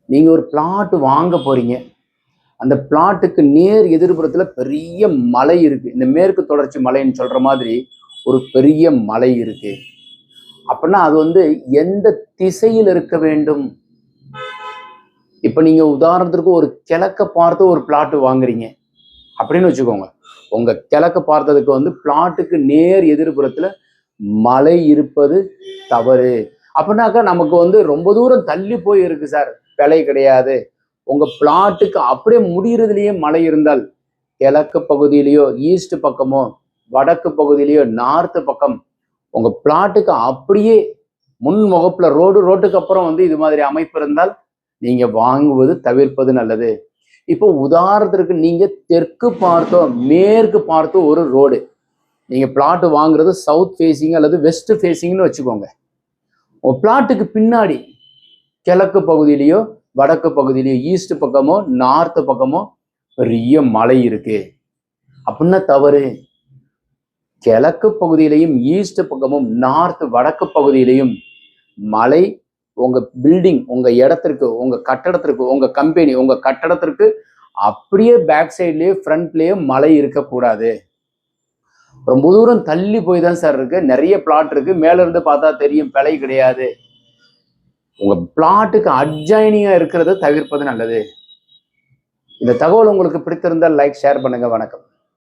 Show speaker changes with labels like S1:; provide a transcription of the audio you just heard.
S1: நீங்க ஒரு பிளாட் வாங்க போறீங்க. அந்த பிளாட்டுக்கு நேர் எதிர்புறத்துல பெரிய மலை இருக்கு. இந்த மேற்கு தொடர்ச்சி மலைன்னு சொல்ற மாதிரி ஒரு பெரிய மலை இருக்கு. அப்படின்னா அது வந்து எந்த திசையில் இருக்க வேண்டும்? இப்ப நீங்க உதாரணத்திற்கு ஒரு கிழக்க பார்த்து ஒரு பிளாட் வாங்குறீங்க அப்படின்னு வச்சுக்கோங்க. உங்க கிழக்க பார்த்ததுக்கு வந்து பிளாட்டுக்கு நேர் எதிர்புறத்துல மலை இருப்பது தவறு. அப்படின்னாக்கா நமக்கு வந்து ரொம்ப தூரம் தள்ளி போய் இருக்கு சார், விலை கிடையாது. உங்க பிளாட்டுக்கு அப்படியே முடிகிறதுலயே மலை இருந்தால் கிழக்கு பகுதியிலேயோ ஈஸ்ட் பக்கமோ வடக்கு பகுதியிலேயோ நார்த்து பக்கம் உங்க பிளாட்டுக்கு அப்படியே முன் முகப்புல ரோட்டுக்கு அப்புறம் வந்து இது மாதிரி அமைப்பு இருந்தால் நீங்க வாங்குவது தவிர்ப்பது நல்லது. இப்போ உதாரணத்திற்கு நீங்க தெற்கு பார்த்தோ மேற்கு பார்த்தோ ஒரு ரோடு, நீங்க பிளாட் வாங்குறது சவுத் ஃபேசிங் அல்லது வெஸ்ட் ஃபேசிங்னு வச்சுக்கோங்க. உங்க பிளாட்டுக்கு பின்னாடி கிழக்கு பகுதியிலேயோ வடக்கு பகுதியிலேயோ ஈஸ்ட் பக்கமோ நார்த்து பக்கமோ பெரிய மலை இருக்கு அப்படின்னா தவறு. கிழக்கு பகுதியிலையும் ஈஸ்ட் பக்கமும் நார்த் வடக்கு பகுதியிலையும் மலை உங்க பில்டிங் உங்க இடத்திற்கு உங்க கட்டடத்திற்கு உங்க கம்பெனி உங்க கட்டடத்திற்கு அப்படியே பேக் சைட்லயே ஃப்ரண்ட்லயே மலை இருக்கக்கூடாது. ரொம்ப தூரம் தள்ளி போய் தான் சார் இருக்கு, நிறைய பிளாட் இருக்கு, மேல இருந்து பார்த்தா தெரியும் விலை கிடையாது. உங்க பிளாட்டுக்கு அட்ஜாயினிங்கா இருக்கிறத தவிர்ப்பது நல்லது. இந்த தகவல் உங்களுக்கு பிடித்திருந்தால் லைக் ஷேர் பண்ணுங்க. வணக்கம்.